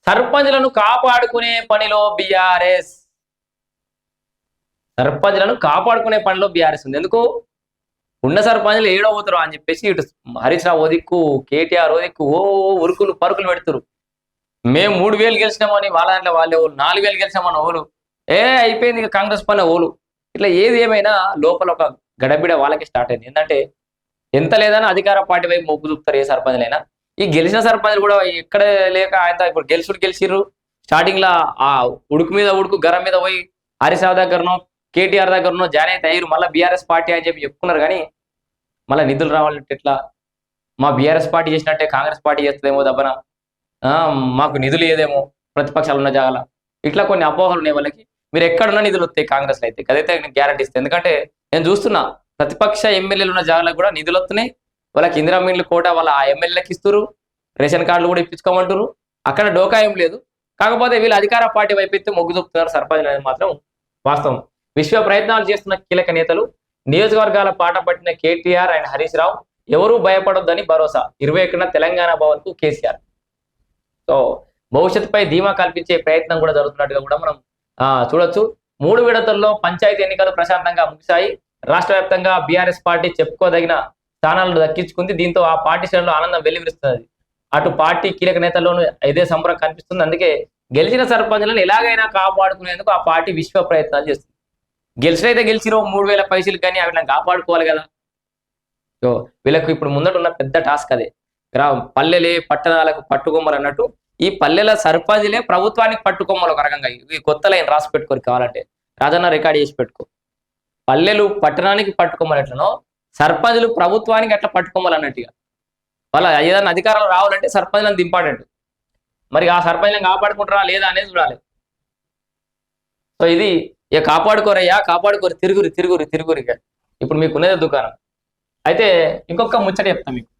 సర్పంచ్లను కాపాడుకునే పనిలో బీఆర్ఎస్. సర్పంచ్లను కాపాడుకునే పనిలో బీఆర్ఎస్ ఉంది. ఎందుకు? ఉన్న సర్పంచ్లు ఏడవుతారు అని చెప్పేసి ఇటు హరీష్ రావు ఓదిక్కు, కేటీఆర్ ఓదిక్కు ఉరుకులు పరుకులు పెడుతురు. మేము 3000 గెలిచినామని వాళ్ళ దాంట్లో వాళ్ళే ఓలు, 4000 గెలిచామని ఓలు, అయిపోయింది ఇక కాంగ్రెస్ పని ఓలు. ఇట్లా ఏది ఏమైనా లోపల ఒక గడబిడ వాళ్ళకి స్టార్ట్ అయింది. ఏంటంటే ఎంత లేదని అధికార పార్టీ వైపు మొగ్గు చూపుతారు ఏ సర్పంచ్లైనా. ఈ గెలిచిన సర్పంచ్లు కూడా ఎక్కడ లేక ఆయన ఇప్పుడు గెలిచిర్రు. స్టార్టింగ్ లా ఆ ఉడుకు మీద ఉడుకు గరం మీద పోయి హరీష్ రావు దగ్గరనో కేటీఆర్ దగ్గరనో జాయిన్ అయితే అయ్యారు. మళ్ళీ బీఆర్ఎస్ పార్టీ అని చెప్పి చెప్పుకున్నారు. కానీ మళ్ళీ నిధులు రావాలంటే ఎట్లా? మా బీఆర్ఎస్ పార్టీ చేసినట్టే కాంగ్రెస్ పార్టీ చేస్తుందేమో దబ్బన, మాకు నిధులు ఏదేమో ప్రతిపక్షాలు ఉన్న జాగాల, ఇట్లా కొన్ని అపోహలు ఉన్నాయి వాళ్ళకి. మీరు ఎక్కడున్నా నిధులు వస్తాయి కాంగ్రెస్లో అయితే, అదైతే నేను గ్యారంటీ ఇస్తాను. ఎందుకంటే నేను చూస్తున్నా ప్రతిపక్ష ఎమ్మెల్యేలు ఉన్న జాగాలకు కూడా నిధులు వస్తున్నాయి. వాళ్ళకి ఇందిరా మిల్లు కోట వాళ్ళ ఆ ఎమ్మెల్యేలకు ఇస్తారు, రేషన్ కార్డులు కూడా ఇప్పించుకోమంటారు. అక్కడ డోకా ఏం లేదు. కాకపోతే వీళ్ళు అధికార పార్టీ వైపు అయితే మొగ్గు చూపుతున్నారు సర్పంచ్ అనేది మాత్రం వాస్తవం. విశ్వ ప్రయత్నాలు చేస్తున్న కీలక నేతలు, నియోజకవర్గాల పాట పట్టిన కేటీఆర్ అండ్ హరీష్ రావు ఎవరూ భయపడొద్దని భరోసా. 21న తెలంగాణ భవన్ కు కేసీఆర్. సో భవిష్యత్తుపై ధీమా కల్పించే ప్రయత్నం కూడా జరుగుతున్నట్టుగా కూడా మనం చూడొచ్చు. 3 విడతల్లో పంచాయతీ ఎన్నికలు ప్రశాంతంగా ముగిశాయి. రాష్ట్ర వ్యాప్తంగా బీఆర్ఎస్ పార్టీ చెప్పుకోదగిన స్థానాలను దక్కించుకుంది. దీంతో ఆ పార్టీ శ్రేణుల్లో ఆనందం వెల్లివిరుస్తున్నది. అటు పార్టీ కీలక నేతల్లోనూ ఇదే సంబరం కనిపిస్తుంది. అందుకే గెలిచిన సర్పంచ్లను ఎలాగైనా కాపాడుకునేందుకు ఆ పార్టీ విశ్వ ప్రయత్నాలు చేస్తుంది. గెలిచినైతే గెలిచినో 3000 పైసలు కానీ అవి కాపాడుకోవాలి కదా. సో వీళ్ళకు ఇప్పుడు ముందట ఉన్న పెద్ద టాస్క్ అదే. పల్లెలే పట్టణాలకు పట్టుకొమ్మలు అన్నట్టు ఈ పల్లెల సర్పంచ్లే ప్రభుత్వానికి పట్టుకొమ్మలు. ఒక రకంగా ఈ కొత్త లైన్ రాసి పెట్టుకోరు, కావాలంటే రాజన్న రికార్డ్ చేసి పెట్టుకో. పల్లెలు పట్టణానికి పట్టుకొమ్మలు ఎట్లనో సర్పంచ్లు ప్రభుత్వానికి అట్లా పట్టుకొమ్మలు అన్నట్టుగా. వాళ్ళ ఏదైనా అధికారాలు రావాలంటే సర్పంచ్లు అంత ఇంపార్టెంట్. మరి ఆ సర్పంచ్లను కాపాడుకుంటారా లేదా అనేది చూడాలి. సో ఇది ఇక కాపాడుకోరయ్యా, కాపాడుకోరు, తిరుగురు. ఇప్పుడు మీకున్నదే దుకాణం. అయితే ఇంకొక ముచ్చట చెప్తాం మీకు.